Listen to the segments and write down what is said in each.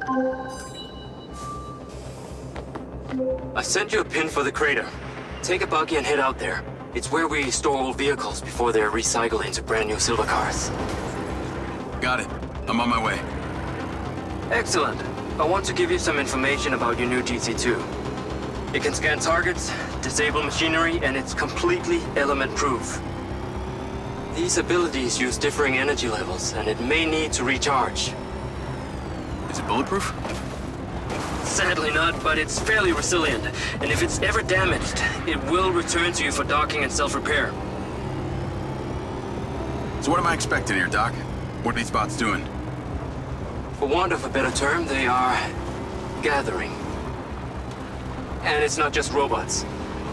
I sent you a pin for the crater. Take a buggy and head out there. It's where we store old vehicles before they're recycled into brand new silver cars. Got it. I'm on my way. Excellent. I want to give you some information about your new DC-2. It can scan targets, disable machinery, and it's completely element-proof. These abilities use differing energy levels, and it may need to recharge. Is it bulletproof? Sadly not, but it's fairly resilient, and if it's ever damaged, it will return to you for docking and self-repair. So what am I expecting here, Doc? What are these bots doing? For want of a better term, they are gathering. And it's not just robots.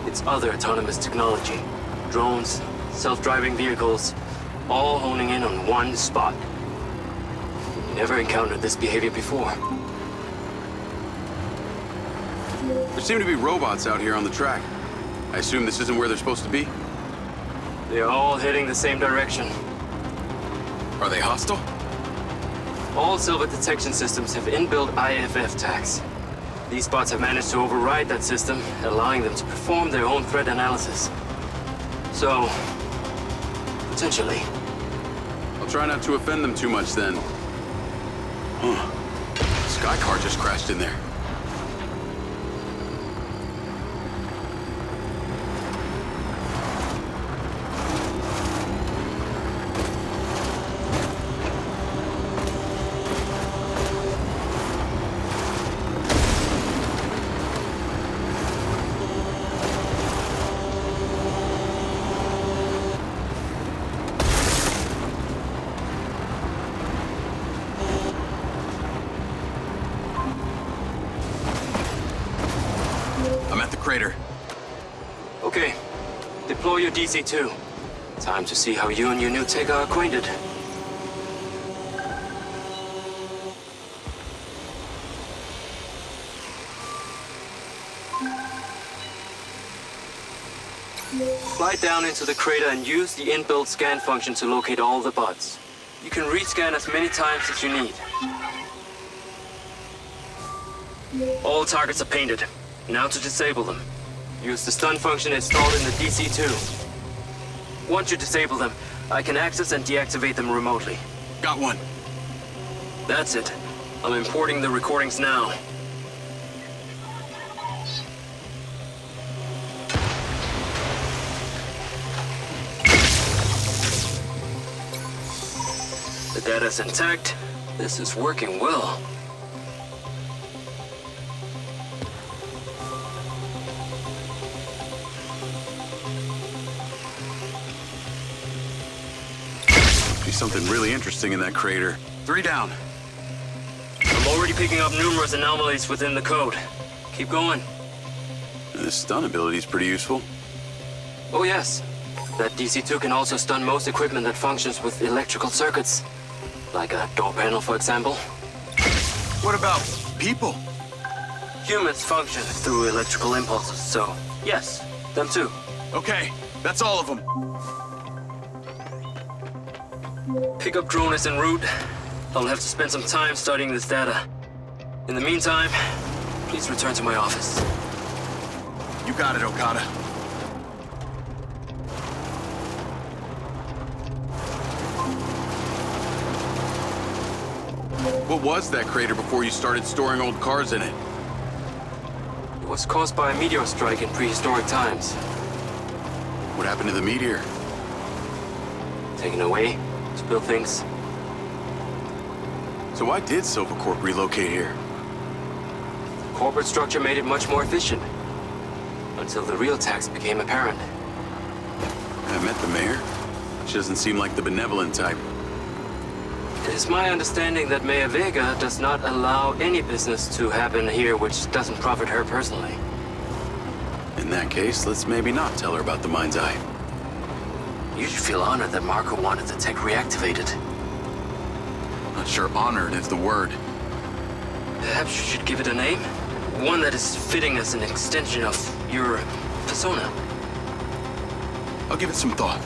It's other autonomous technology. Drones, self-driving vehicles, all honing in on one spot. Never encountered this behavior before. There seem to be robots out here on the track. I assume this isn't where they're supposed to be? They are all heading the same direction. Are they hostile? All silver detection systems have inbuilt IFF tags. These bots have managed to override that system, allowing them to perform their own threat analysis. So, potentially. I'll try not to offend them too much then. Huh. Sky car just crashed in there. Crater. Okay. Deploy your DC-2. Time to see how you and your new tech are acquainted. Fly down into the crater and use the inbuilt scan function to locate all the bots. You can rescan as many times as you need. All targets are painted. Now to disable them. Use the stun function installed in the DC-2. Once you disable them, I can access and deactivate them remotely. Got one. That's it. I'm importing the recordings now. The data's intact. This is working well. Something really interesting in that crater. 3 down. I'm already picking up numerous anomalies within the code. Keep going. This stun ability is pretty useful. Oh yes. That DC-2 can also stun most equipment that functions with electrical circuits. Like a door panel, for example. What about people? Humans function through electrical impulses, so yes, them too. Okay, that's all of them. Pickup drone is en route. I'll have to spend some time studying this data. In the meantime, please return to my office. You got it, Okada. What was that crater before you started storing old cars in it? It was caused by a meteor strike in prehistoric times. What happened to the meteor? Taken away to build things. So why did Silvercorp relocate here? Corporate structure made it much more efficient. Until the real tax became apparent. I met the mayor. She doesn't seem like the benevolent type. It is my understanding that Mayor Vega does not allow any business to happen here which doesn't profit her personally. In that case, let's maybe not tell her about the Mindseye. You should feel honored that Marco wanted the tech reactivated. Not sure honored is the word. Perhaps you should give it a name? One that is fitting as an extension of your persona. I'll give it some thought.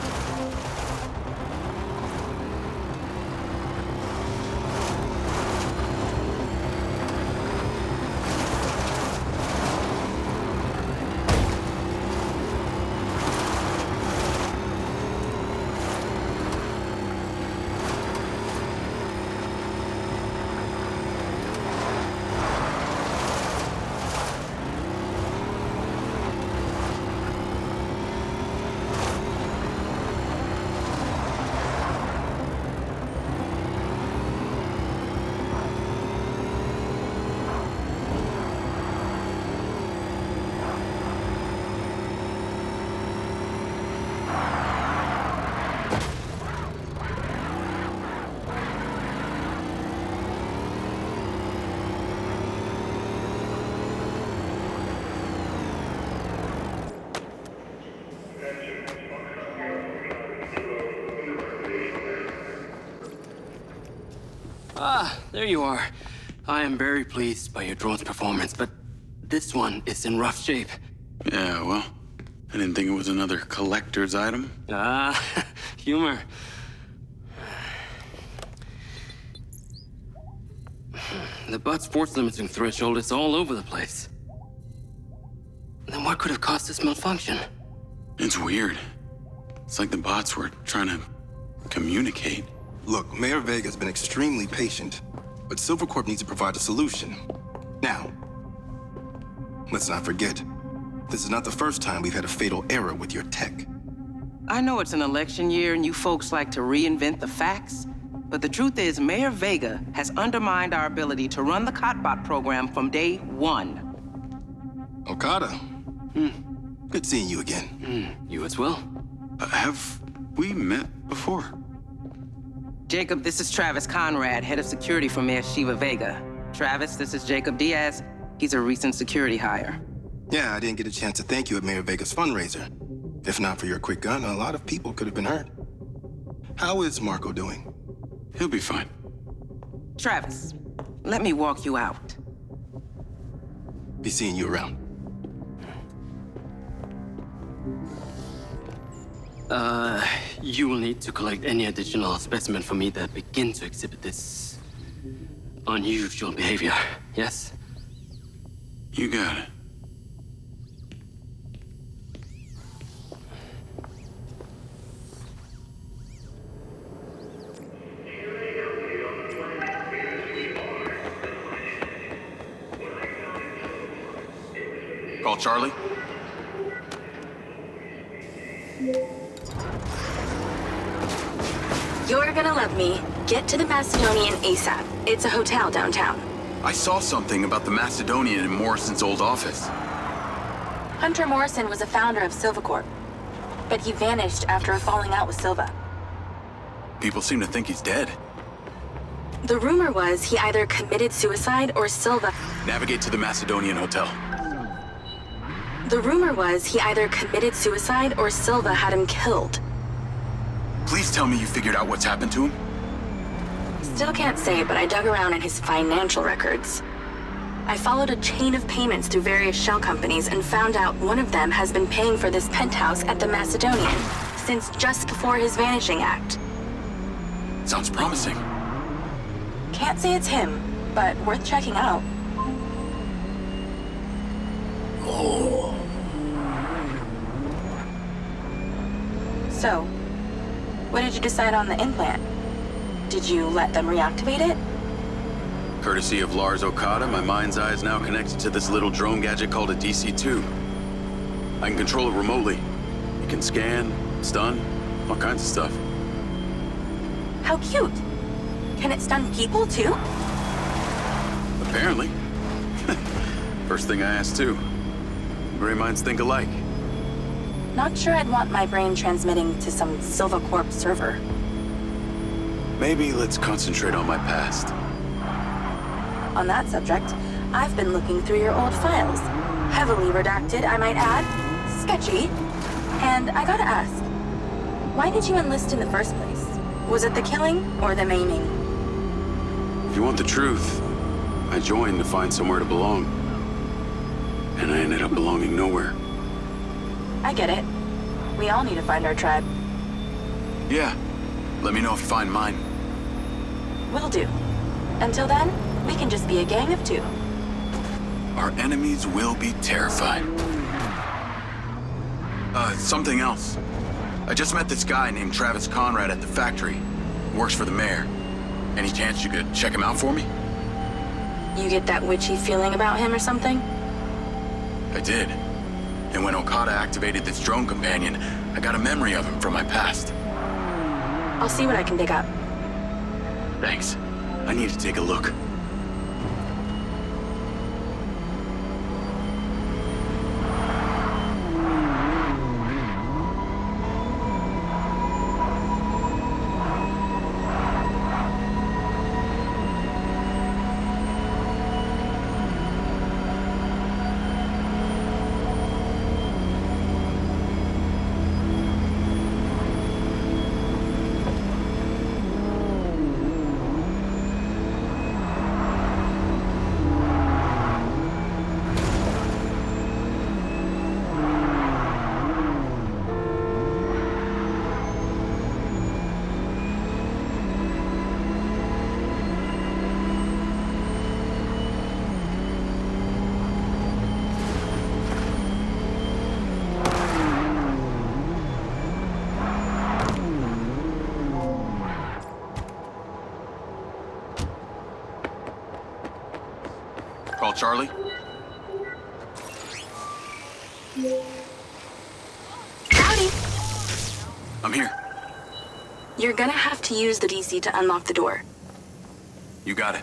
Ah, there you are. I am very pleased by your drone's performance, but this one is in rough shape. Yeah, well, I didn't think it was another collector's item. Ah, humor. The butt's force limiting threshold is all over the place. Then what could have caused this malfunction? It's weird. It's like the bots were trying to communicate. Look, Mayor Vega's been extremely patient, but Silvercorp needs to provide a solution. Now, let's not forget, this is not the first time we've had a fatal error with your tech. I know it's an election year and you folks like to reinvent the facts, but the truth is Mayor Vega has undermined our ability to run the Cotbot program from day one. Okada. Good seeing you again. You as well. Have we met before? Jacob, this is Travis Conrad, head of security for Mayor Shiva Vega. Travis, this is Jacob Diaz. He's a recent security hire. Yeah, I didn't get a chance to thank you at Mayor Vega's fundraiser. If not for your quick gun, a lot of people could have been hurt. How is Marco doing? He'll be fine. Travis, let me walk you out. Be seeing you around. You will need to collect any additional specimen for me that begin to exhibit this unusual behavior, yes? You got it. Call Charlie. You're gonna love me. Get to the Macedonian ASAP. It's a hotel downtown. I saw something about the Macedonian in Morrison's old office. Hunter Morrison was a founder of Silvercorp, but he vanished after a falling out with Silva. People seem to think he's dead. The rumor was he either committed suicide or Silva... Navigate to the Macedonian hotel. The rumor was he either committed suicide or Silva had him killed. Please tell me you figured out what's happened to him. Still can't say, but I dug around in his financial records. I followed a chain of payments through various shell companies and found out one of them has been paying for this penthouse at the Macedonian since just before his vanishing act. Sounds promising. Can't say it's him, but worth checking out. So, what did you decide on the implant? Did you let them reactivate it? Courtesy of Lars Okada, my Mindseye is now connected to this little drone gadget called a DC-2. I can control it remotely. It can scan, stun, all kinds of stuff. How cute! Can it stun people too? Apparently. First thing I asked too. Gray minds think alike. Not sure I'd want my brain transmitting to some Silvercorp server. Maybe let's concentrate on my past. On that subject, I've been looking through your old files. Heavily redacted, I might add. Sketchy. And I gotta ask, why did you enlist in the first place? Was it the killing or the maiming? If you want the truth, I joined to find somewhere to belong. And I ended up belonging nowhere. I get it. We all need to find our tribe. Yeah. Let me know if you find mine. Will do. Until then, we can just be a gang of two. Our enemies will be terrified. Something else. I just met this guy named Travis Conrad at the factory. Works for the mayor. Any chance you could check him out for me? You get that witchy feeling about him or something? I did. And when Okada activated this drone companion, I got a memory of him from my past. I'll see what I can dig up. Thanks. I need to take a look. Call Charlie. Howdy! I'm here. You're gonna have to use the DC to unlock the door. You got it.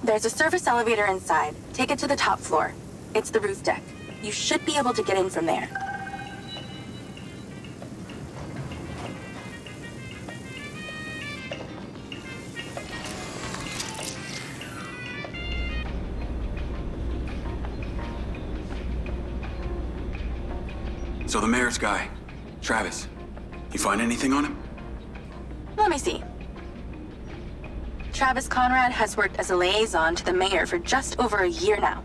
There's a service elevator inside. Take it to the top floor. It's the roof deck. You should be able to get in from there. So the mayor's guy, Travis, you find anything on him? Let me see. Travis Conrad has worked as a liaison to the mayor for just over a year now.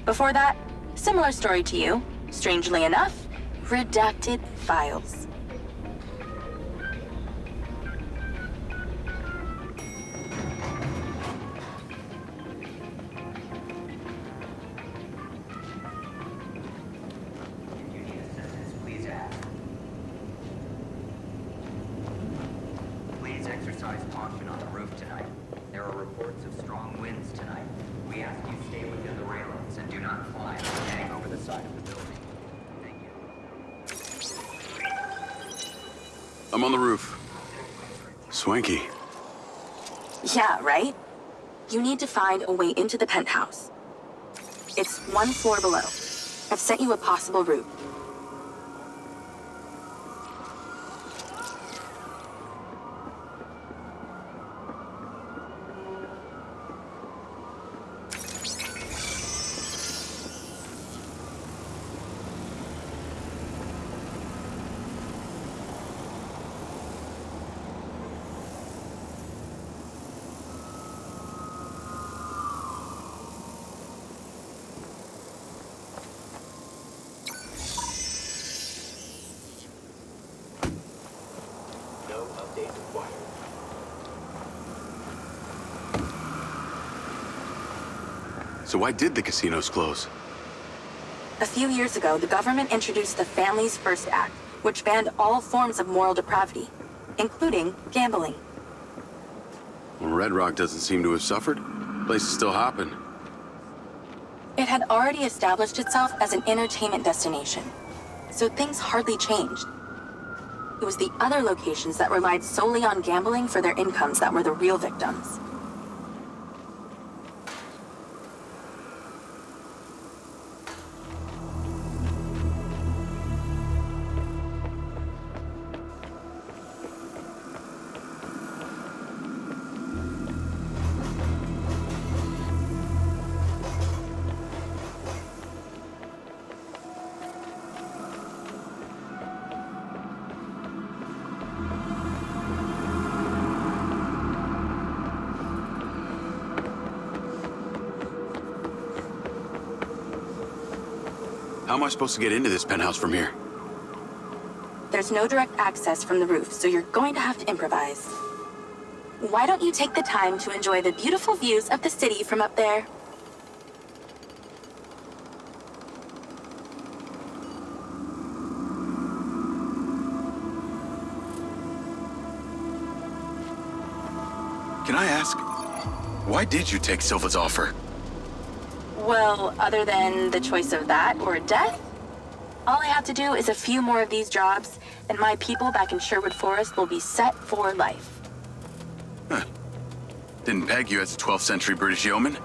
Before that, similar story to you. Strangely enough, redacted files. Please exercise caution on the roof tonight. There are reports of strong winds tonight. We ask you stay within the railings and do not fly or hang over the side of the building. Thank you. I'm on the roof. Swanky. Yeah, right? You need to find a way into the penthouse. It's one floor below. I've sent you a possible route. No update required. So why did the casinos close? A few years ago, the government introduced the Family's First Act, which banned all forms of moral depravity, including gambling. Well, Red Rock doesn't seem to have suffered. Place is still hopping. It had already established itself as an entertainment destination, so things hardly changed. It was the other locations that relied solely on gambling for their incomes that were the real victims. How am I supposed to get into this penthouse from here? There's no direct access from the roof, so you're going to have to improvise. Why don't you take the time to enjoy the beautiful views of the city from up there? Can I ask, why did you take Silva's offer? Well, other than the choice of that or death, all I have to do is a few more of these jobs, and my people back in Sherwood Forest will be set for life. Huh. Didn't peg you as a 12th century British yeoman,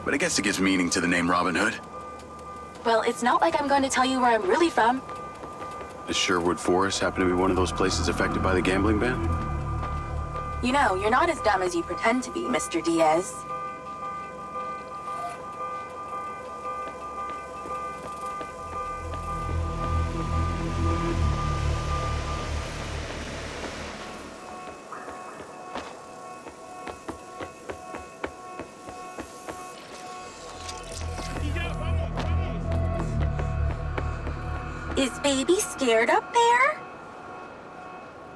but I guess it gives meaning to the name Robin Hood. Well, it's not like I'm going to tell you where I'm really from. Does Sherwood Forest happen to be one of those places affected by the gambling ban? You know, you're not as dumb as you pretend to be, Mr. Diaz. Is baby scared up there?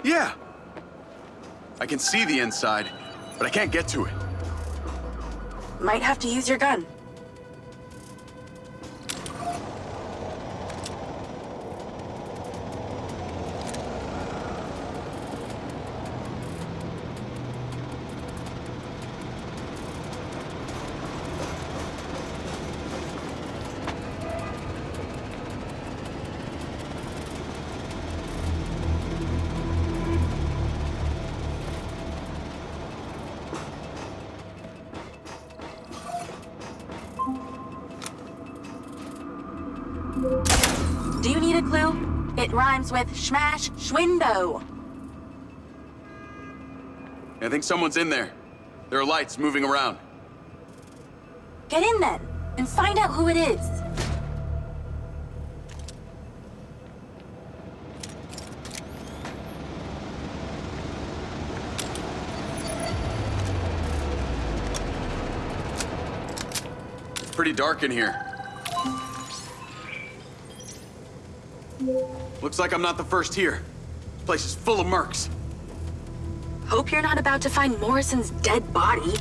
Yeah. I can see the inside, but I can't get to it. Might have to use your gun. Do you need a clue? It rhymes with smash schwindo. I think someone's in there. There are lights moving around. Get in then, and find out who it is. It's pretty dark in here. Looks like I'm not the first here. This place is full of mercs. Hope you're not about to find Morrison's dead body.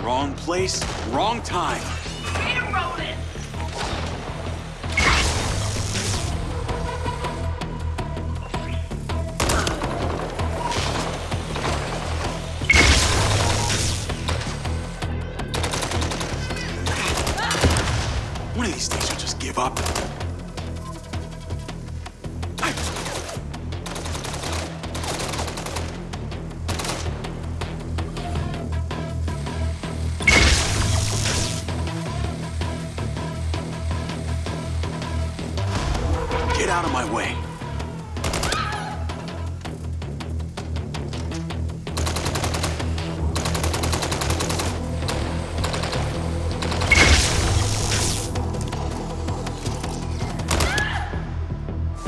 Wrong place, wrong time. One of these days you'll just give up. Get out of my way.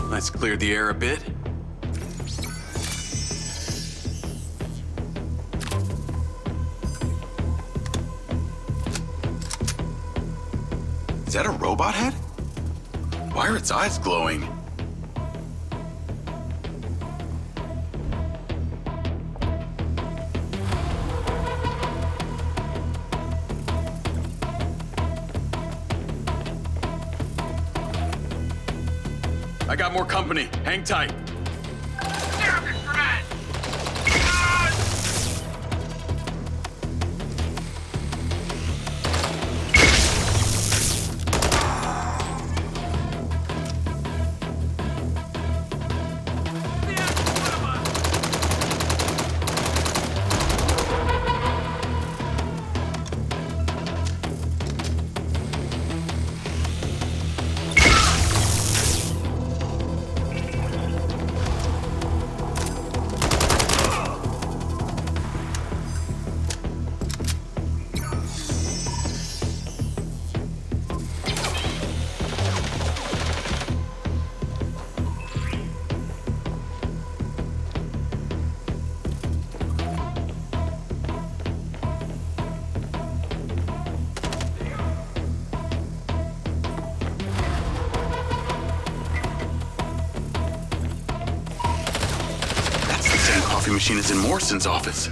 Let's clear the air a bit. Is that a robot head? Why are its eyes glowing? I got more company. Hang tight. Coffee machine is in Morrison's office.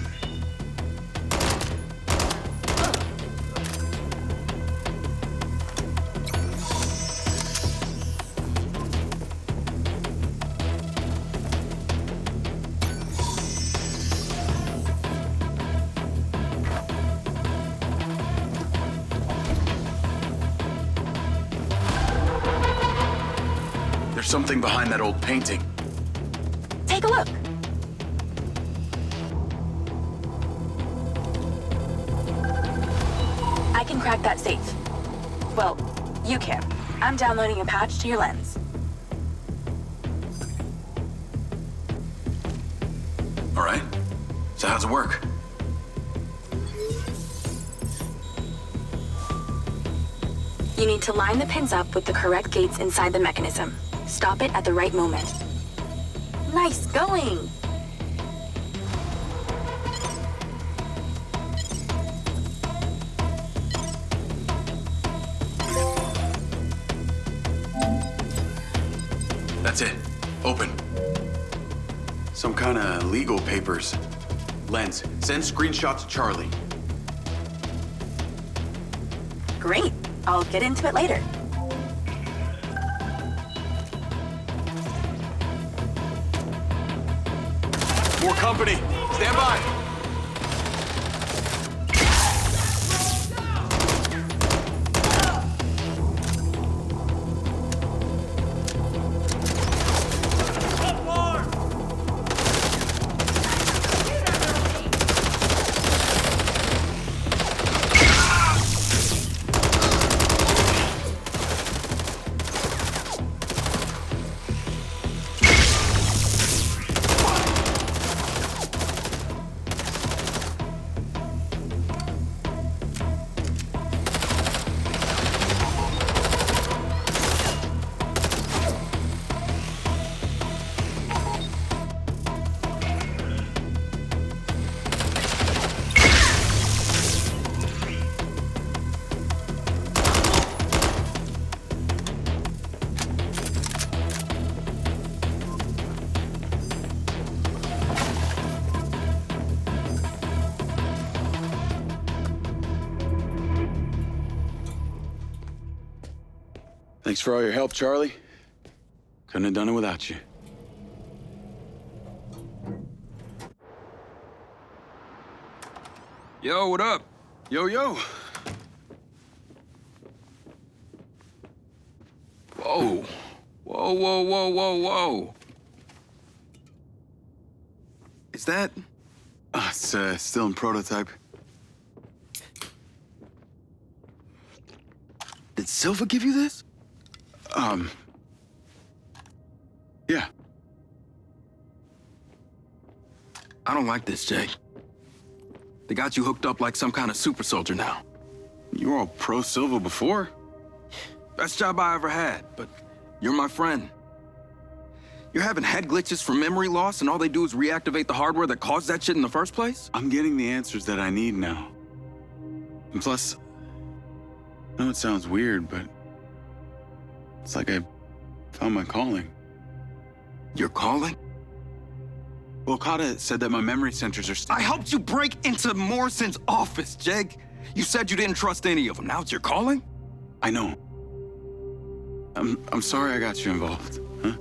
There's something behind that old painting. Take a look. I can crack that safe. Well, you can. I'm downloading a patch to your lens. All right. So how's it work? You need to line the pins up with the correct gates inside the mechanism. Stop it at the right moment. Nice going! That's it. Open. Some kind of legal papers. Lens, send screenshot to Charlie. Great. I'll get into it later. More company. Stand by. Thanks for all your help, Charlie. Couldn't have done it without you. Yo, what up? Yo, yo. Whoa. Whoa, whoa, whoa, whoa, whoa. Is that... It's still in prototype. Did Silva give you this? Yeah. I don't like this, Jake. They got you hooked up like some kind of super soldier now. You were all pro-Silva before? Best job I ever had, but you're my friend. You're having head glitches from memory loss, and all they do is reactivate the hardware that caused that shit in the first place? I'm getting the answers that I need now. And plus, I know it sounds weird, but it's like I found my calling. Your calling? Well, Okada said that my memory centers are still... I helped you break into Morrison's office, Jake. You said you didn't trust any of them. Now it's your calling? I know. I'm sorry I got you involved, huh?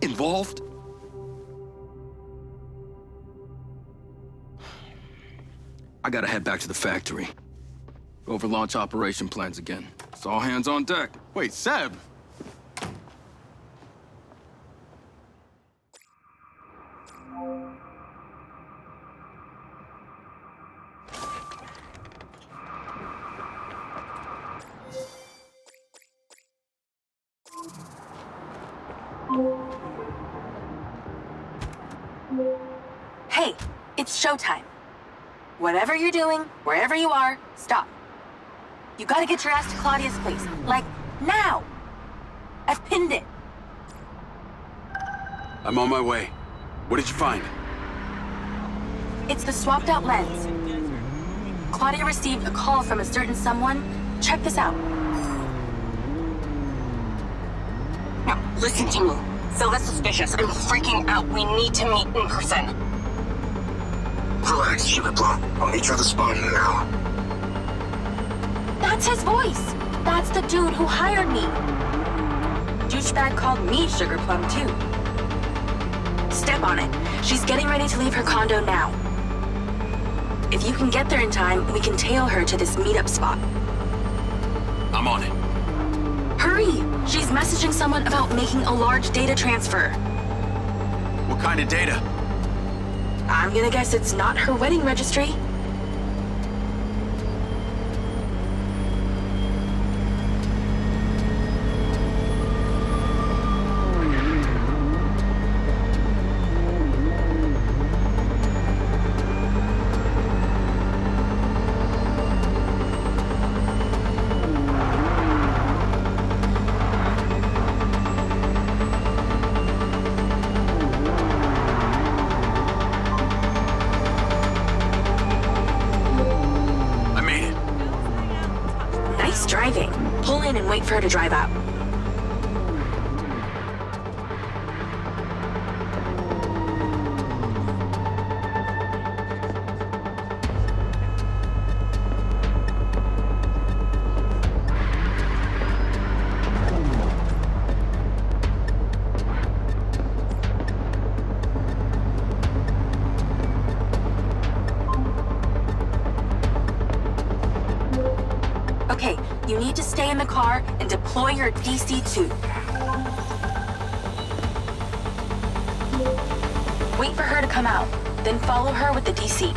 Involved? I gotta head back to the factory. Go over launch operation plans again. It's all hands on deck. Wait, Seb! Hey, it's showtime. Whatever you're doing, wherever you are, stop. You gotta get your ass to Claudia's place. Like, now! I've pinned it. I'm on my way. What did you find? It's the swapped out lens. Claudia received a call from a certain someone. Check this out. Now, listen to me. Silva's suspicious. I'm freaking out. We need to meet in person. Relax, Sugarplum. I'll meet you at the spot now. That's his voice. That's the dude who hired me. Douchebag called me Sugarplum, too. Step on it. She's getting ready to leave her condo now. If you can get there in time, we can tail her to this meetup spot. I'm on it. Hurry! She's messaging someone about making a large data transfer. What kind of data? I'm gonna guess it's not her wedding registry. Driving. Pull in and wait for her to drive out. Okay, you need to stay in the car and deploy your DC-2. Wait for her to come out, then follow her with the DC.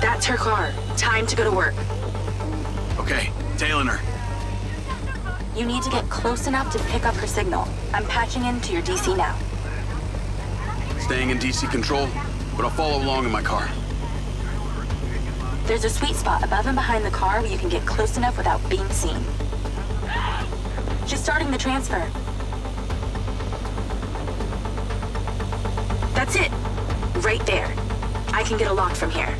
That's her car. Time to go to work. Okay, tailing her. You need to get close enough to pick up her signal. I'm patching into your DC now. Staying in DC control, but I'll follow along in my car. There's a sweet spot above and behind the car where you can get close enough without being seen. She's starting the transfer. That's it. Right there. I can get a lock from here.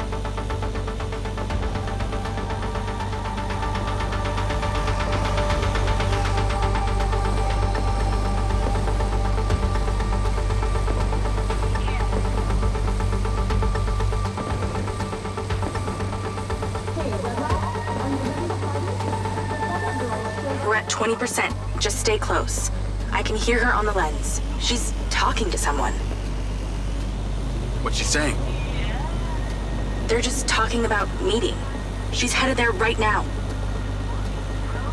20%. Just stay close. I can hear her on the lens. She's talking to someone. What's she saying? They're just talking about meeting. She's headed there right now.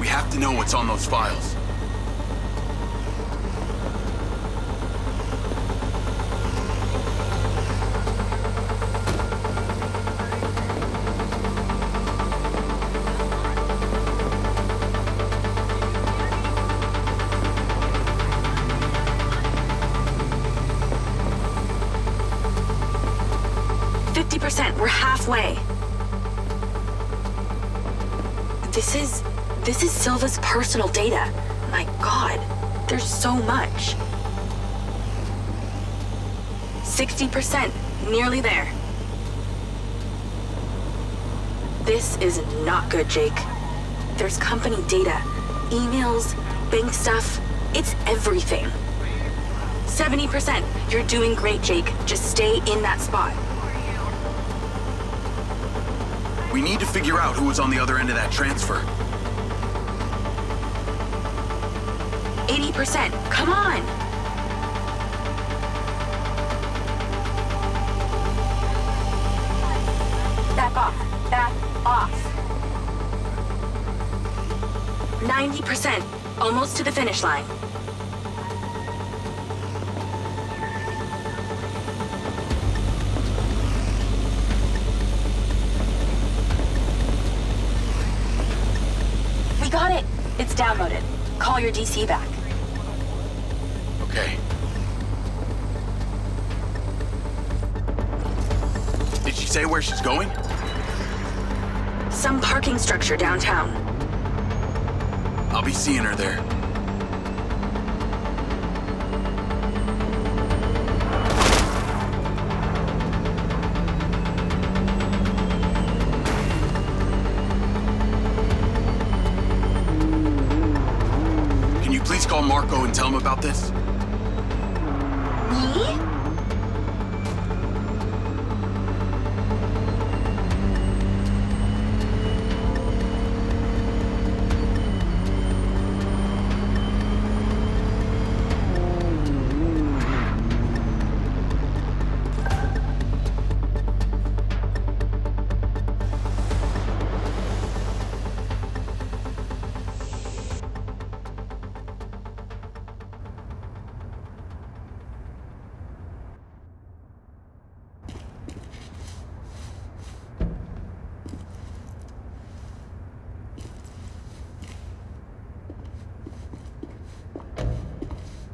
We have to know what's on those files. We're halfway. This is Silva's personal data. My God, there's so much. 60%, nearly there. This is not good, Jake. There's company data, emails, bank stuff. It's everything. 70%. You're doing great, Jake. Just stay in that spot. We need to figure out who was on the other end of that transfer. 80%. Come on! Back off. Back off. 90%. Almost to the finish line. We got it. It's downloaded. Call your DC back. Okay. Did she say where she's going? Some parking structure downtown. I'll be seeing her there. Can you please call Marco and tell him about this? Me?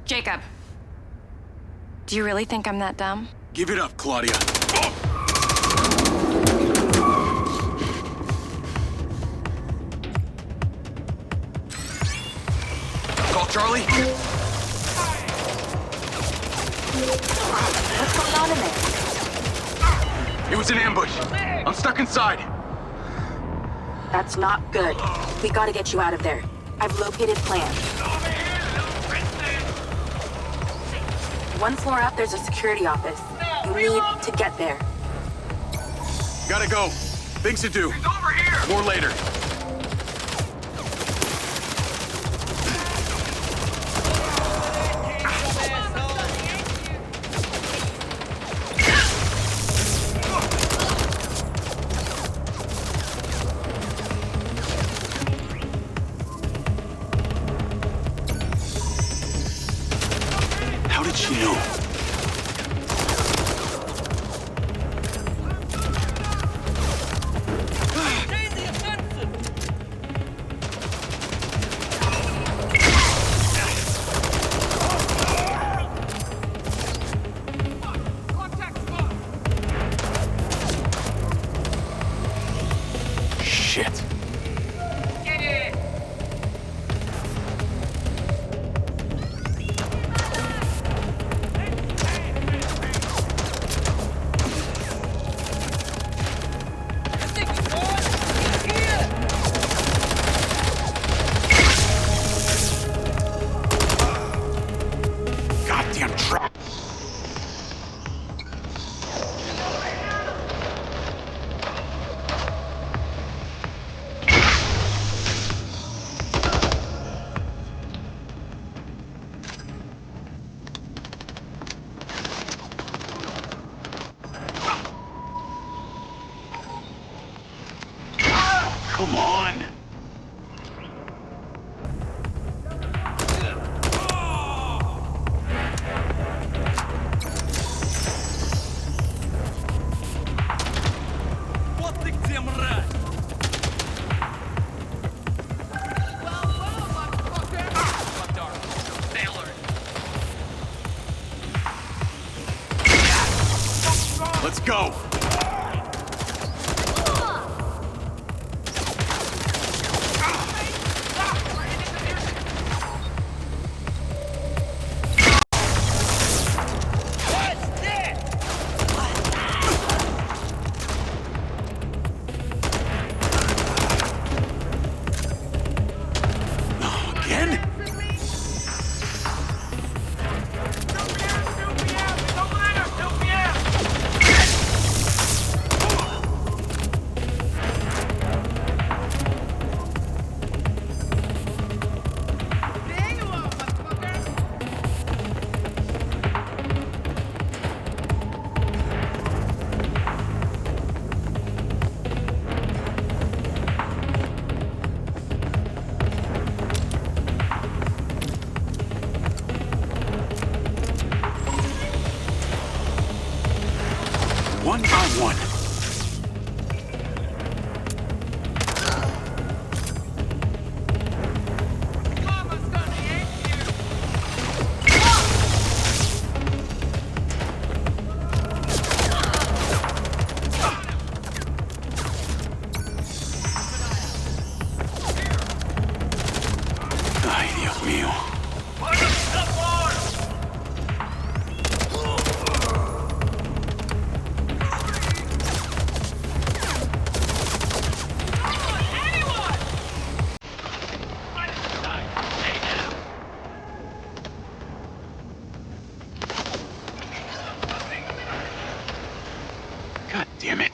Jacob. Do you really think I'm that dumb? Give it up, Claudia. Call Charlie? What's going on in there? It was an ambush. I'm stuck inside. That's not good. We gotta get you out of there. I've located plan. One floor up, there's a security office. You need to get there. Gotta go. Things to do. He's over here. More later. How did she know? Come on. Let's go. Again? One by one. Ay, Dios mío. God damn it.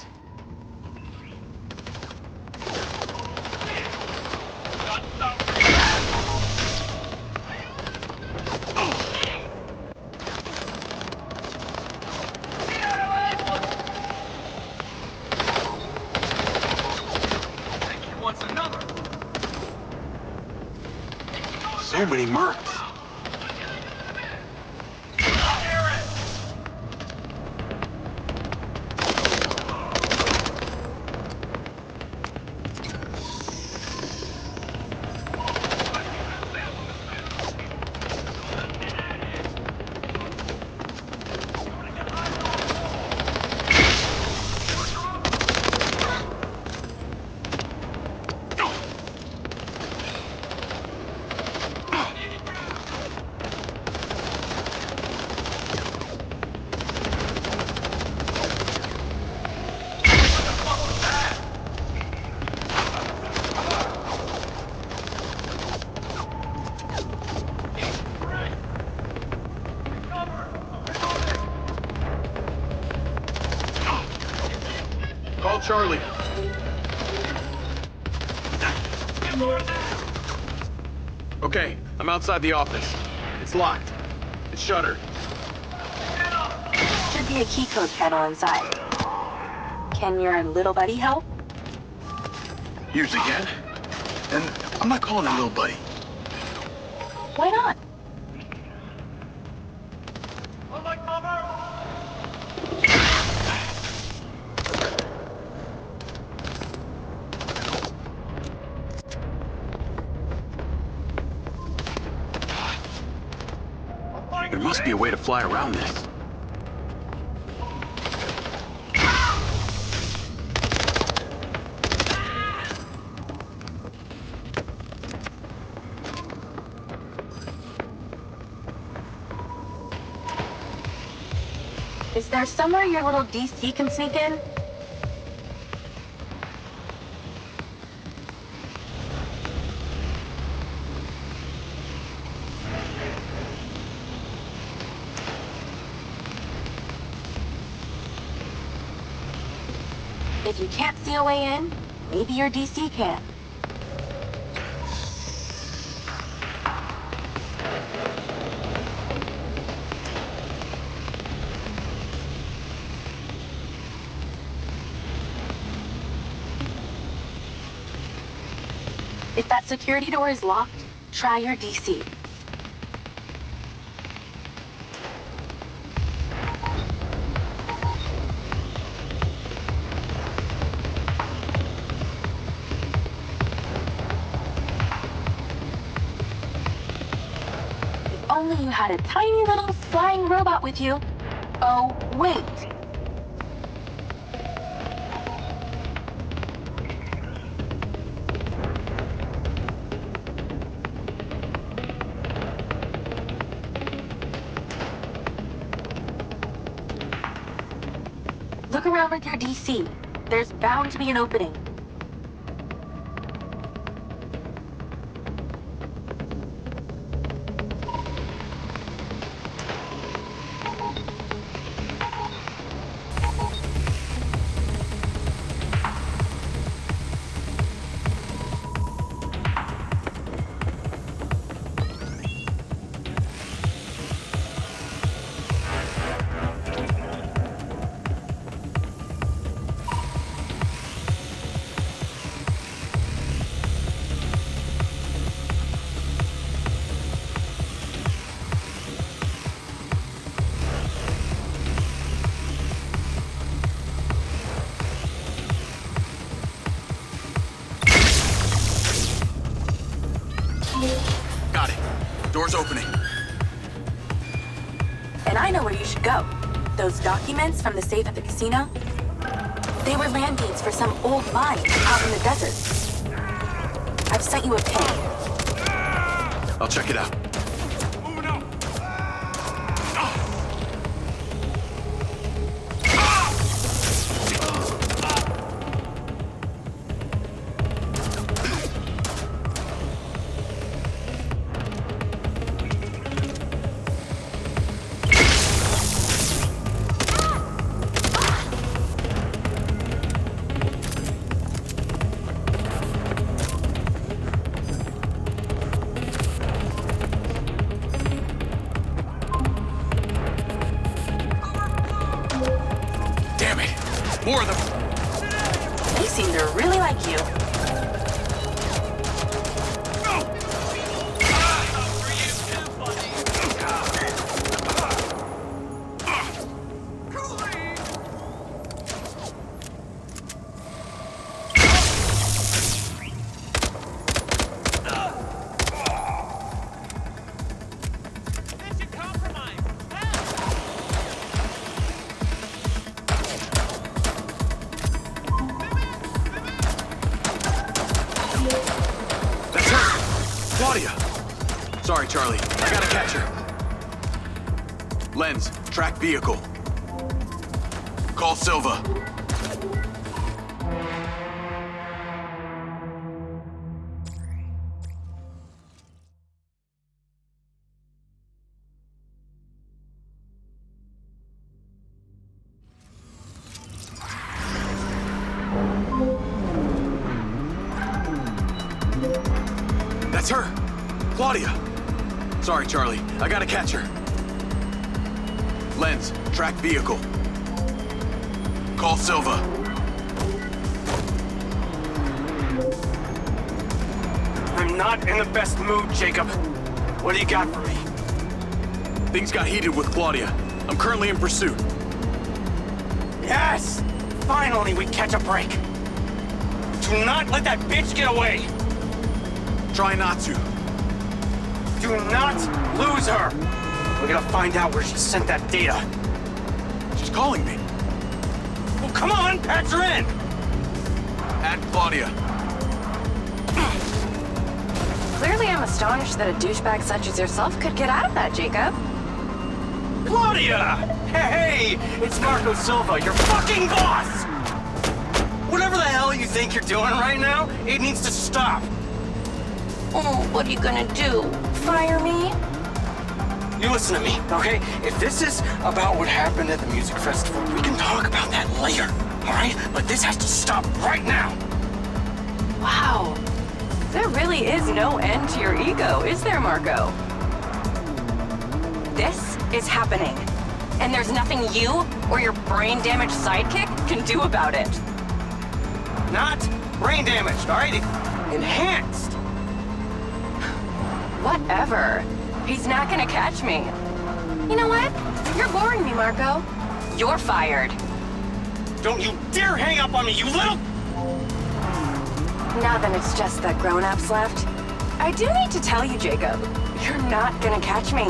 So many mercs. Call Charlie. Okay, I'm outside the office. It's locked. It's shuttered. Should be a key code panel inside. Can your little buddy help? Usually can. And I'm not calling him little buddy. Why not? There must be a way to fly around this. Is there somewhere your little DC can sneak in? If you can't see a way in, maybe your DC can. If that security door is locked, try your DC. If only you had a tiny little flying robot with you. Oh, wait. Look around with your DC. There's bound to be an opening. Got it. Door's opening. And I know where you should go. Those documents from the safe at the casino? They were land deeds for some old mine out in the desert. I've sent you a pin. I'll check it out. More of them! They seem to really like you. Sorry, Charlie. I gotta catch her. Lens, track vehicle. Call Silva. That's her! Claudia! Sorry, Charlie. I gotta catch her. Lens, track vehicle. Call Silva. I'm not in the best mood, Jacob. What do you got for me? Things got heated with Claudia. I'm currently in pursuit. Yes! Finally, we catch a break. Do not let that bitch get away! Try not to. Do not lose her! We're gonna find out where she sent that data. She's calling me. Well, come on, patch her in! Add Claudia. Clearly, I'm astonished that a douchebag such as yourself could get out of that, Jacob. Claudia! Hey, it's Marco Silva, your fucking boss! Whatever the hell you think you're doing right now, it needs to stop. Oh, what are you gonna do? Fire me? You listen to me, okay? If this is about what happened at the music festival, we can talk about that later, all right? But this has to stop right now. Wow. There really is no end to your ego, is there, Marco? This is happening. And there's nothing you or your brain-damaged sidekick can do about it. Not brain damaged, all right? Enhanced. Whatever. He's not gonna catch me. You know what? You're boring me, Marco. You're fired. Don't you dare hang up on me, you little... Now then it's just the grown-ups left. I do need to tell you, Jacob, you're not gonna catch me.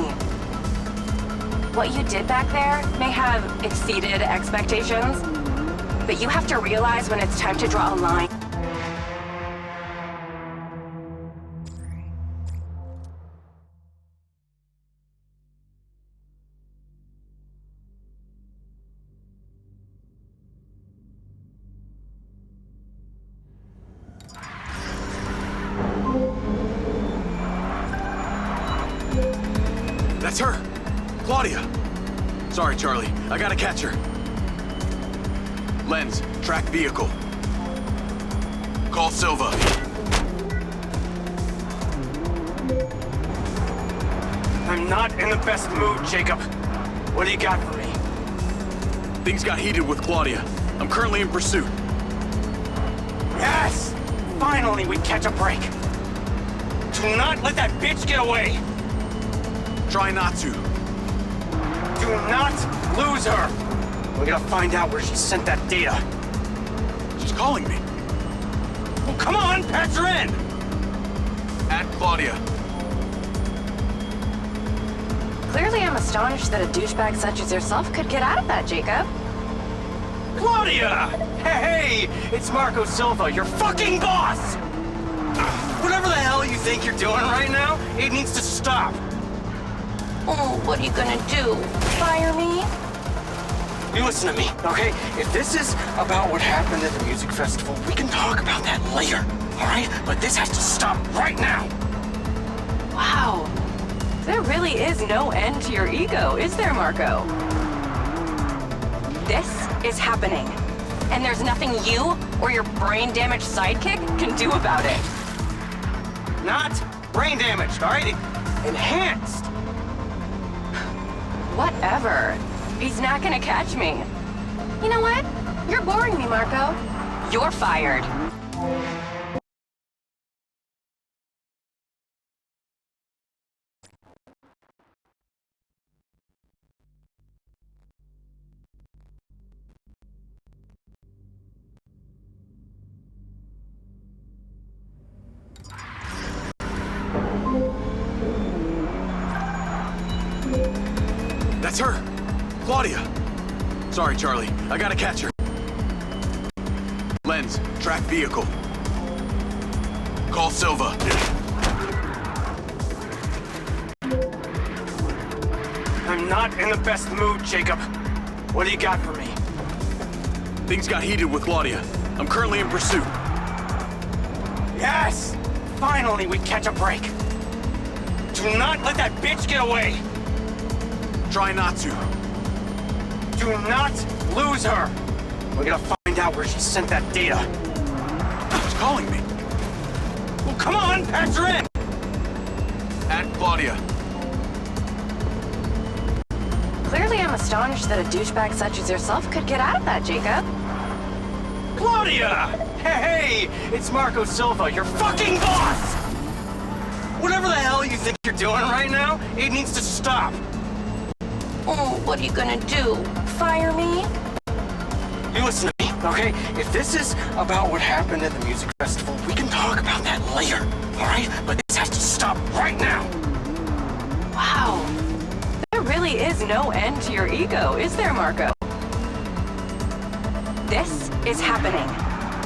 What you did back there may have exceeded expectations, but you have to realize when it's time to draw a line. That's her! Claudia! Sorry, Charlie. I gotta catch her. Lens, track vehicle. Call Silva. I'm not in the best mood, Jacob. What do you got for me? Things got heated with Claudia. I'm currently in pursuit. Yes! Finally, we catch a break. Do not let that bitch get away. Try not to. Do not lose her. We gotta find out where she sent that data. She's calling me. Well, come on, patch her in. At Claudia. Clearly I'm astonished that a douchebag such as yourself could get out of that, Jacob. Claudia! Hey, it's Marco Silva, your fucking boss! Whatever the hell you think you're doing right now, it needs to stop. Oh, what are you gonna do? Fire me? You listen to me, okay? If this is about what happened at the music festival, we can talk about that later, all right? But this has to stop right now. Wow. There really is no end to your ego, is there, Marco? This is happening. And there's nothing you or your brain-damaged sidekick can do about it. Not brain damaged, all right? Enhanced. Whatever. He's not gonna catch me. You know what? You're boring me, Marco. You're fired. That's her! Claudia! Sorry, Charlie. I gotta catch her. Lens, track vehicle. Call Silva. I'm not in the best mood, Jacob. What do you got for me? Things got heated with Claudia. I'm currently in pursuit. Yes! Finally, we catch a break. Do not let that bitch get away. Try not to. Do not lose her. We gotta find out where she sent that data. She's calling me. Well, come on, patch her in. At Claudia. Clearly I'm astonished that a douchebag such as yourself could get out of that, Jacob. Claudia! Hey, it's Marco Silva, your fucking boss! Whatever the hell you think you're doing right now, it needs to stop. Oh, what are you gonna do? Fire me? You listen to me, okay? If this is about what happened at the music festival, we can talk about that later, all right? But this has to stop right now. Wow. There really is no end to your ego, is there, Marco? This is happening.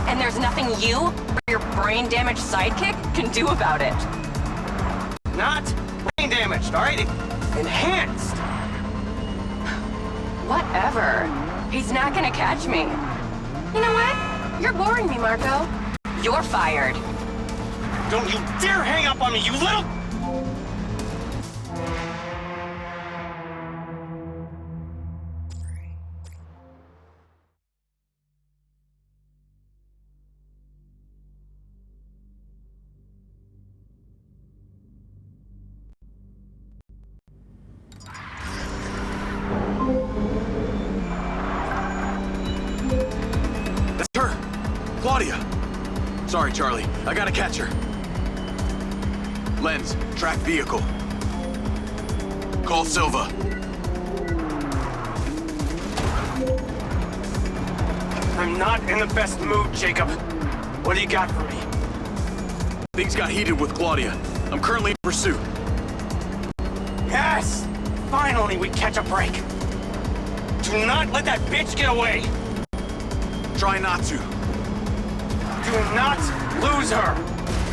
And there's nothing you or your brain-damaged sidekick can do about it. Not brain damaged, all right? Enhanced. Whatever. He's not gonna catch me. You know what? You're boring me, Marco. You're fired. Don't you dare hang up on me, you little... That's her! Claudia! Sorry, Charlie. I gotta catch her. Lens, track vehicle. Call Silva. I'm not in the best mood, Jacob. What do you got for me? Things got heated with Claudia. I'm currently in pursuit. Yes! Finally, we catch a break. Do not let that bitch get away! Try not to. Do not lose her!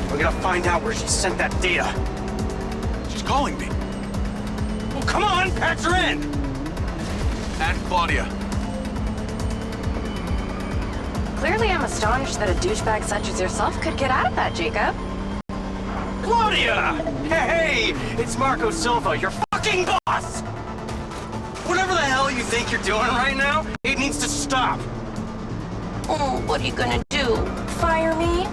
We're gonna find out where she sent that data. She's calling me. Well, come on, patch her in! Add Claudia. Clearly, I'm astonished that a douchebag such as yourself could get out of that, Jacob. Claudia! Hey, it's Marco Silva, your fucking boss! Whatever the hell you think you're doing right now, it needs to stop. Oh, what are you gonna do? Fire me?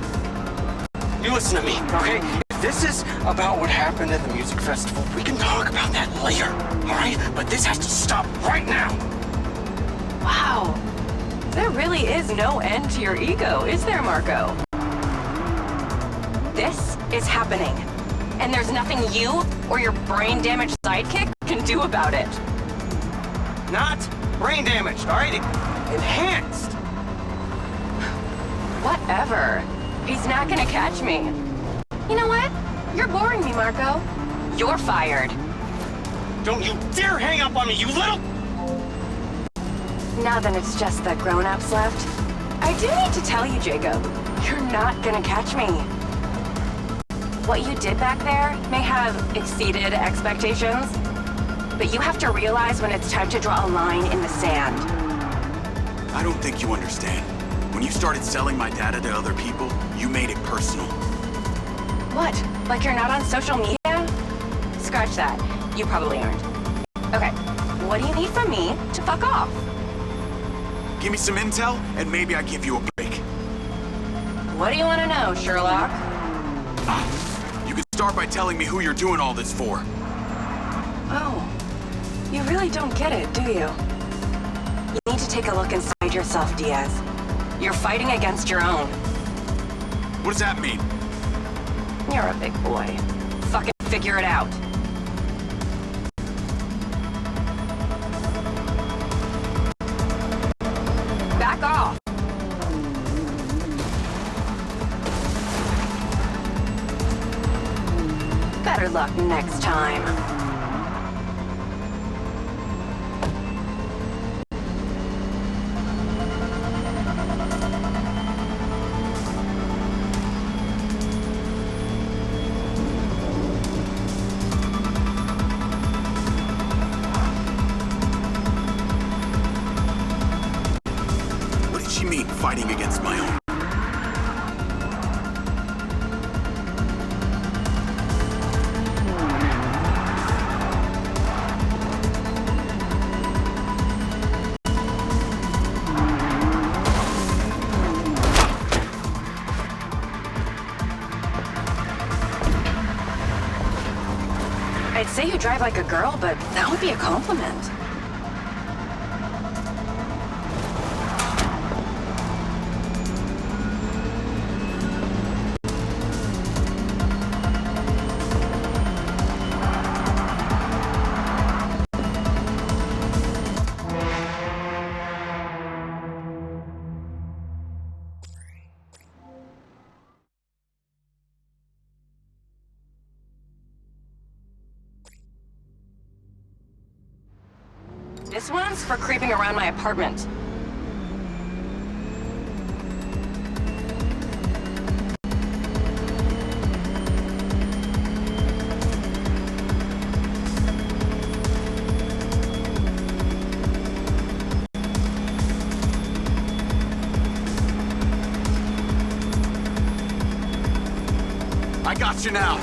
You listen to me, okay? If this is about what happened at the music festival, we can talk about that later, all right? But this has to stop right now. Wow. There really is no end to your ego, is there, Marco? This is happening, and there's nothing you or your brain-damaged sidekick can do about it. Not brain damaged, all right? Enhanced. Whatever. He's not gonna catch me. You know what? You're boring me, Marco. You're fired. Don't you dare hang up on me, you little... Now then it's just the grown-ups left. I do need to tell you, Jacob, you're not gonna catch me. What you did back there may have exceeded expectations, but you have to realize when it's time to draw a line in the sand. I don't think you understand. When you started selling my data to other people, you made it personal. What? Like you're not on social media? Scratch that. You probably aren't. Okay, what do you need from me to fuck off? Give me some intel, and maybe I give you a break. What do you want to know, Sherlock? You could start by telling me who you're doing all this for. Oh, you really don't get it, do you? You need to take a look inside yourself, Diaz. You're fighting against your own. What does that mean? You're a big boy. Fucking figure it out. Back off! Better luck next time. What did she mean, fighting against my own? I'd say you drive like a girl, but that would be a compliment. This one's for creeping around my apartment. I got you now.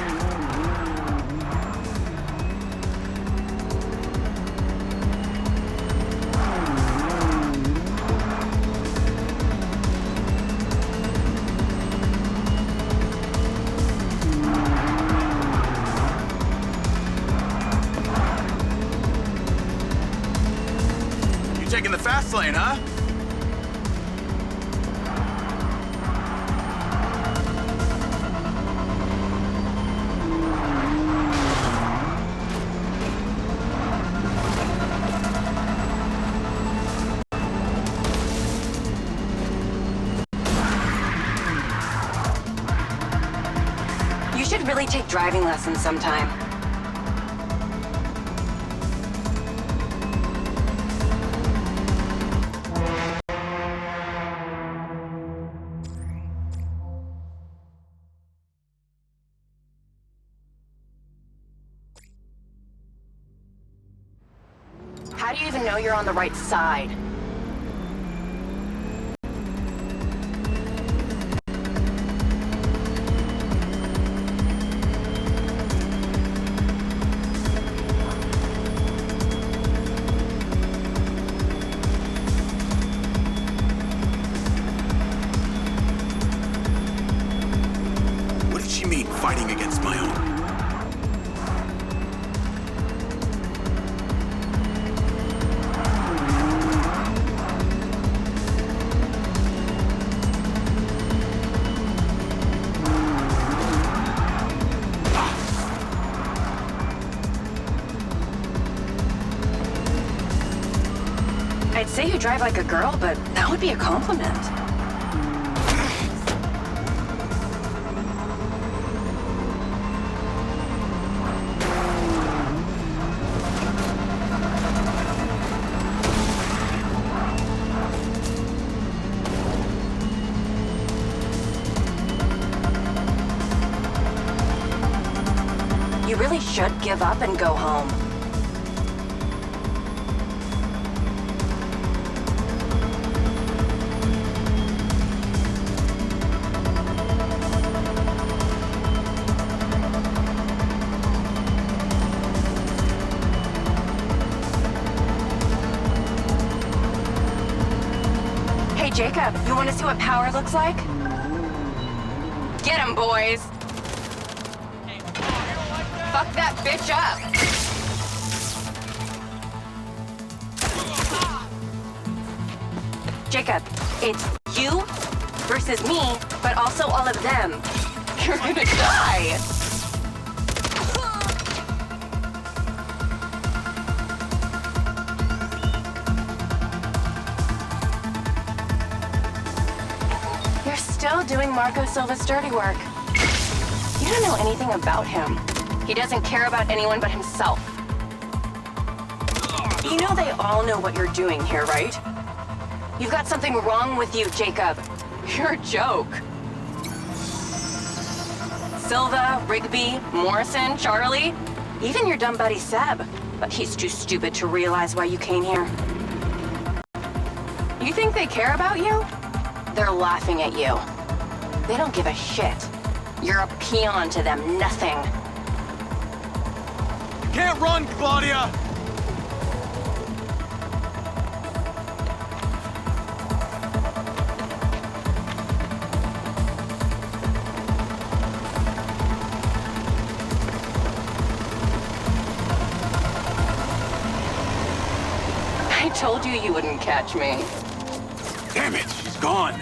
Taking the fast lane, huh? should really take driving lessons sometime. How do you even know you're on the right side? What did she mean, fighting against my own? I'd say you drive like a girl, but that would be a compliment. You really should give up and go home. Hey, Jacob, you want to see what power looks like? Get him, boys! Fuck that bitch up! Jacob, it's you versus me, but also all of them. You're gonna die! You're still doing Marco Silva's dirty work. You don't know anything about him. He doesn't care about anyone but himself. You know they all know what you're doing here, right? You've got something wrong with you, Jacob. You're a joke. Silva, Rigby, Morrison, Charlie, even your dumb buddy Seb. But he's too stupid to realize why you came here. You think they care about you? They're laughing at you. They don't give a shit. You're a peon to them, nothing. Can't run, Claudia! I told you you wouldn't catch me. Damn it, she's gone.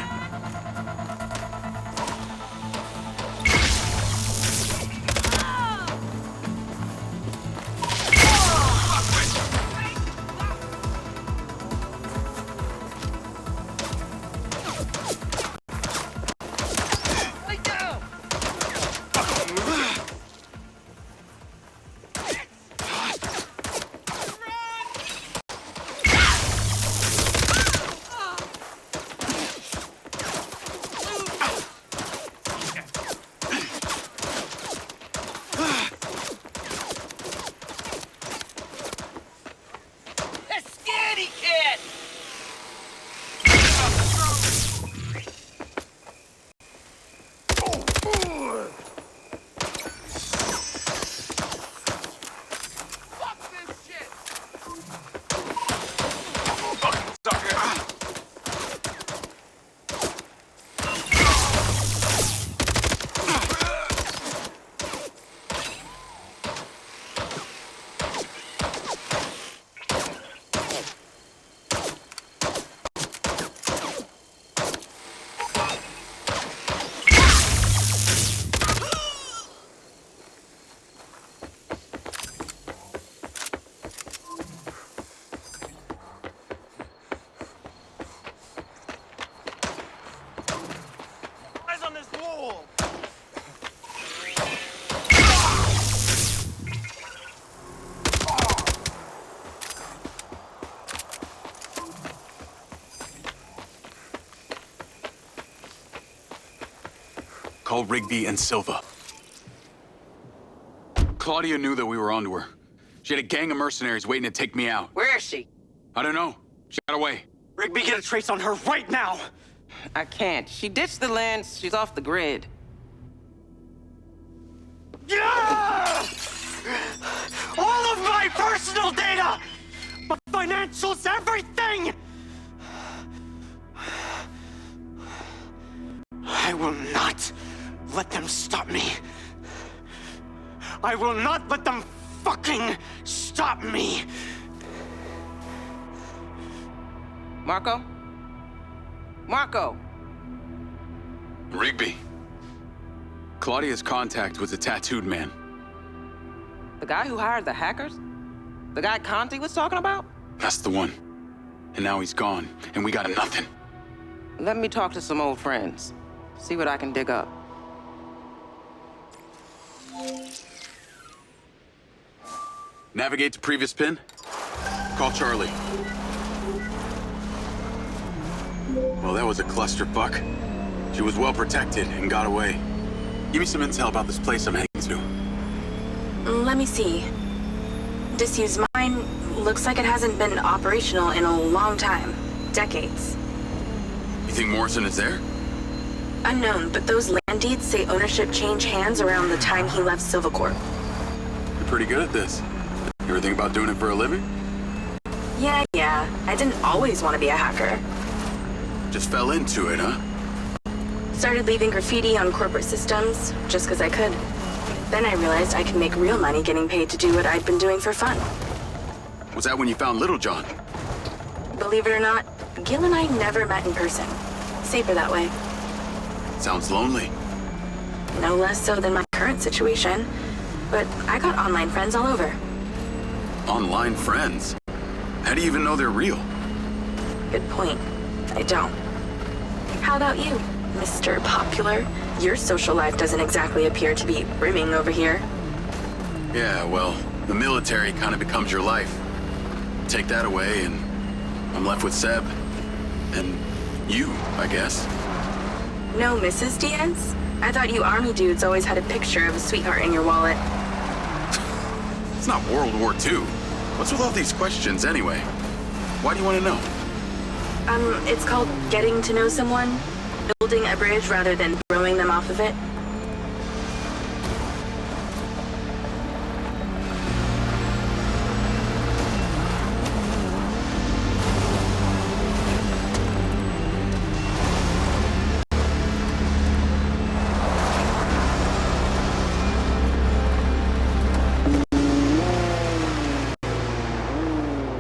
call Rigby and Silva. Claudia knew that we were onto her. She had a gang of mercenaries waiting to take me out. Where is she? I don't know. She got away. Rigby, get a trace on her right now! I can't. She ditched the lens. She's off the grid. Yeah! All of my personal data! My financials, everything! I will not let them stop me. I will not let them fucking stop me! Marco? Marco! Rigby. Claudia's contact was a tattooed man. The guy who hired the hackers? The guy Conti was talking about? That's the one. And now he's gone, and we got nothing. Let me talk to some old friends. See what I can dig up. Navigate to previous pin. Call Charlie. Well, that was a clusterfuck. She was well protected and got away. Give me some intel about this place I'm heading to. Let me see. Disused mine looks like it hasn't been operational in a long time. Decades. You think Morrison is there? Unknown, but those land deeds say ownership changed hands around the time he left Silvercorp. You're pretty good at this. You ever think about doing it for a living? Yeah. I didn't always want to be a hacker. Just fell into it, huh? Started leaving graffiti on corporate systems just because I could. Then I realized I could make real money getting paid to do what I'd been doing for fun. Was that when you found Little John? Believe it or not, Gil and I never met in person. Safer that way. Sounds lonely. No less so than my current situation. But I got online friends all over. Online friends? How do you even know they're real? Good point. I don't. How about you, Mr. Popular? Your social life doesn't exactly appear to be brimming over here. Yeah, well, the military kind of becomes your life. Take that away and I'm left with Seb. And you, I guess. No Mrs. Diaz? I thought you army dudes always had a picture of a sweetheart in your wallet. It's not World War II. What's with all these questions anyway? Why do you want to know? It's called getting to know someone. Building a bridge rather than throwing them off of it.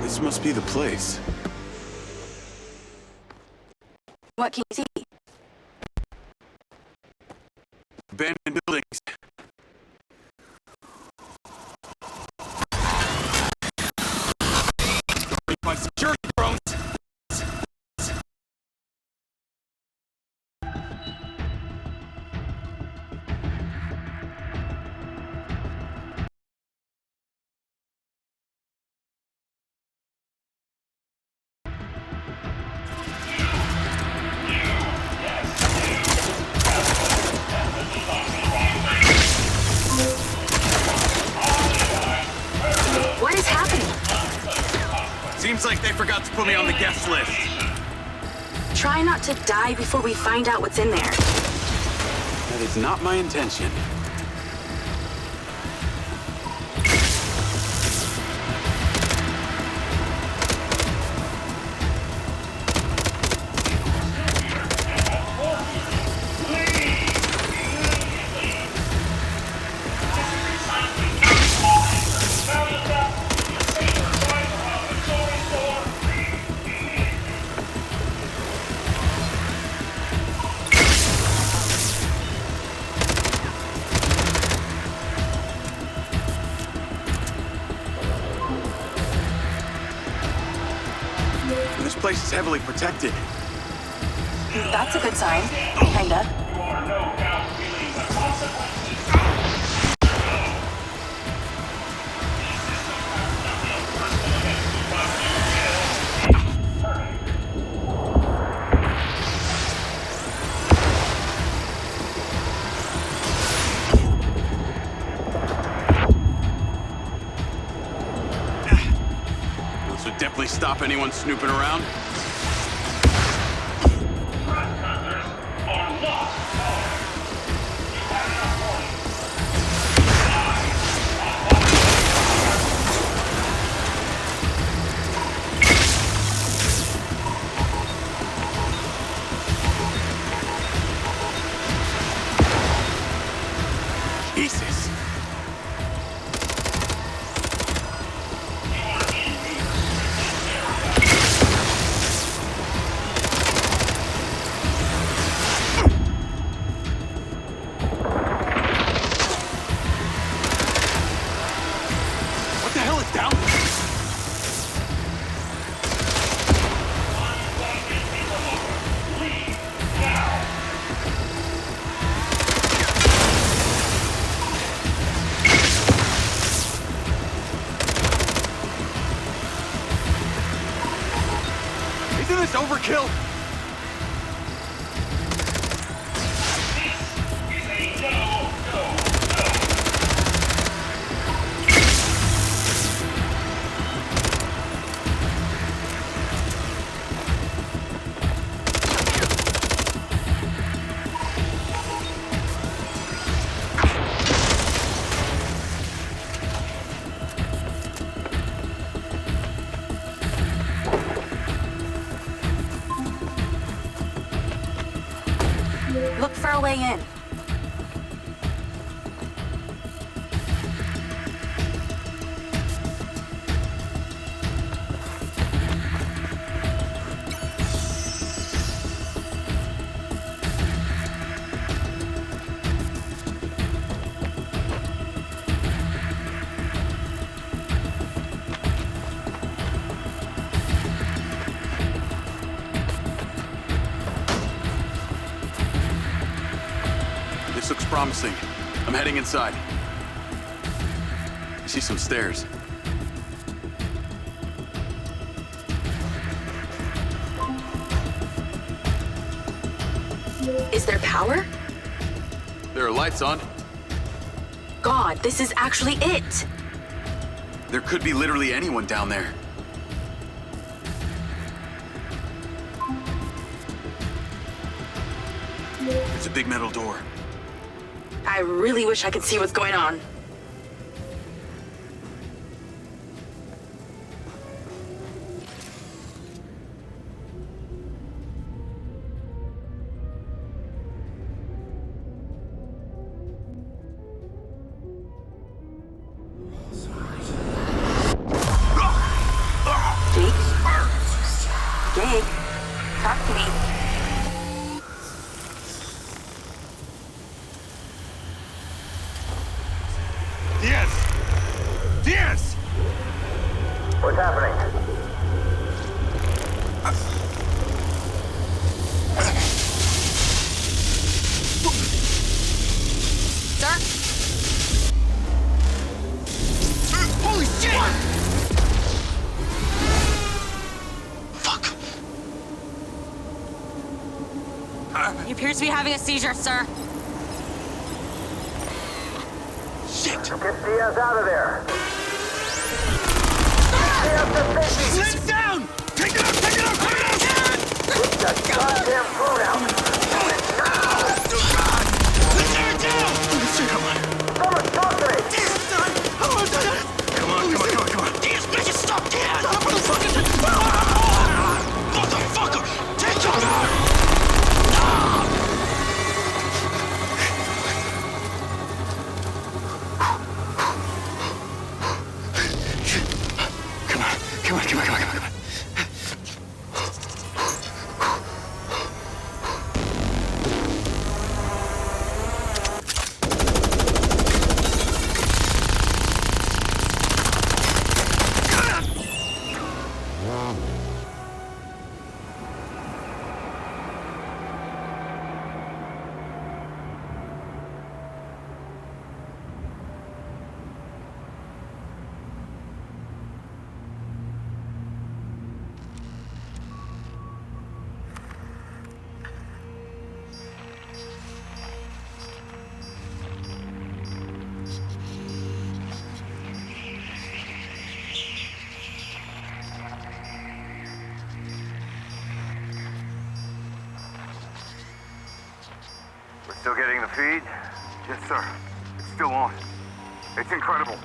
This must be the place. What can you see? Abandoned buildings. My security drones. What is happening? Seems like they forgot to put me on the guest list. Try not to die before we find out what's in there. That is not my intention. This place is heavily protected. That's a good sign. Kinda. stop anyone snooping around? Jesus! What the hell is down there? Isn't this overkill? Look for a way in. This looks promising. I'm heading inside. I see some stairs. Is there power? There are lights on. God, this is actually it! There could be literally anyone down there. There's a big metal door. I really wish I could see what's going on. Jake, talk to me. Diaz! What's happening? Sir? Holy shit! Fuck. He appears to be having a seizure, sir. Shit. Get Diaz out of there. Diaz to safety. Sit down! Take it out! Take it out! Take it out! Get that goddamn phone out. Let's tear it down! Shit, come on. Someone talk to me. Come on. Diaz, make it stop, Diaz! Motherfucker! Take him out! Come on. We're still getting the feed? Yes, sir. It's still on. It's incredible.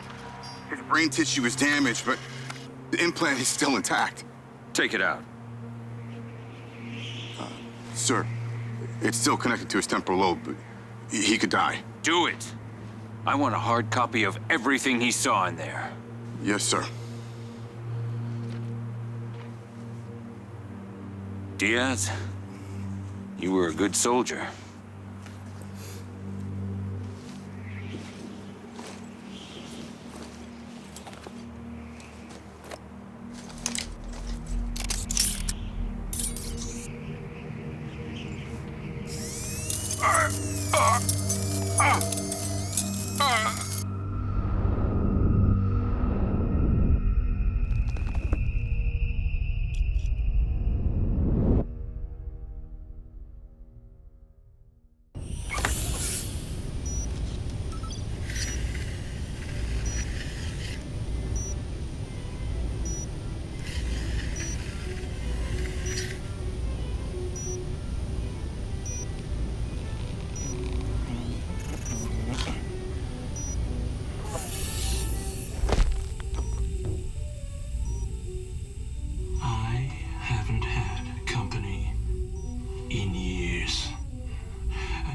His brain tissue is damaged, but the implant is still intact. Take it out. Sir, it's still connected to his temporal lobe, but he could die. Do it. I want a hard copy of everything he saw in there. Yes, sir. Diaz, you were a good soldier.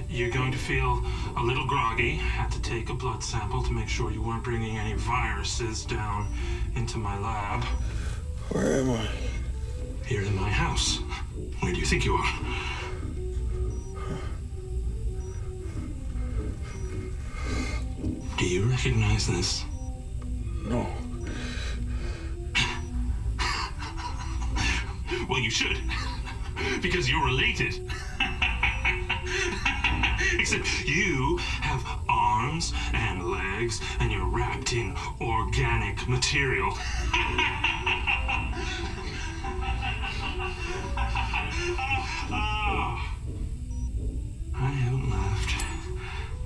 You're going to feel a little groggy. Had to take a blood sample to make sure you weren't bringing any viruses down into my lab. Where am I? Here in my house. Where do you think you are? Do you recognize this? No. Well, you should. Because you're related. Except you have arms and legs, and you're wrapped in organic material. I haven't laughed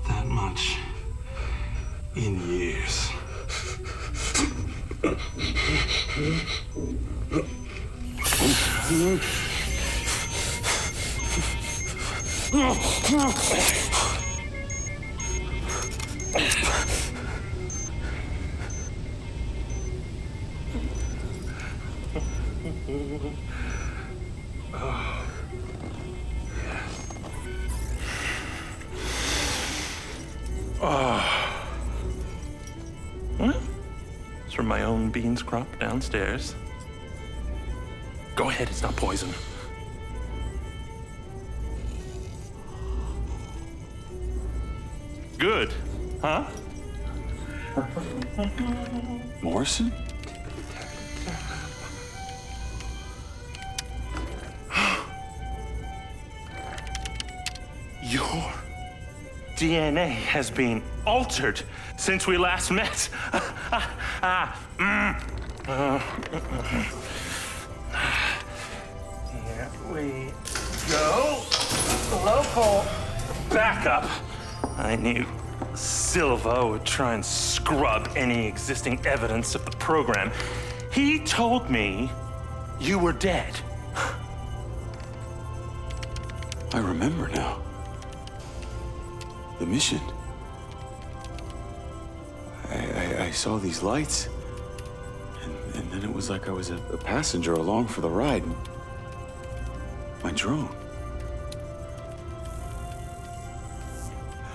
that much in years. It's from my own beans crop downstairs. Go ahead, it's not poison. Good, huh? Morrison? Your DNA has been altered since we last met. Here we go. Local backup. I knew Silva would try and scrub any existing evidence of the program. He told me you were dead. I remember now. The mission. I saw these lights, and then it was like I was a passenger along for the ride. My drone.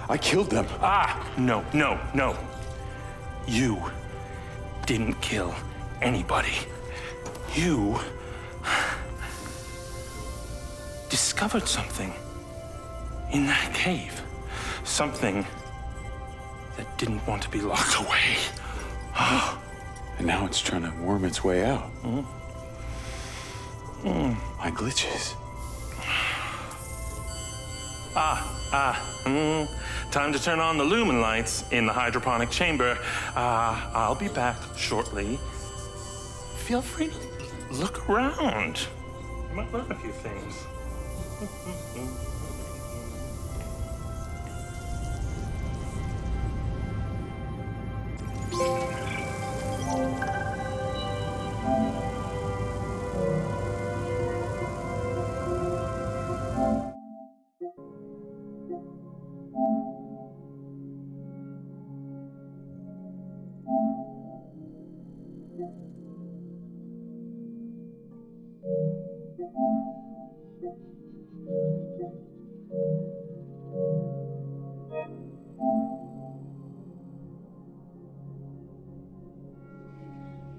I killed them. No. You didn't kill anybody. You discovered something in that cave. Something that didn't want to be locked away. And now it's trying to worm its way out. My glitches. Time to turn on the lumen lights in the hydroponic chamber. I'll be back shortly. Feel free to look around. You might learn a few things.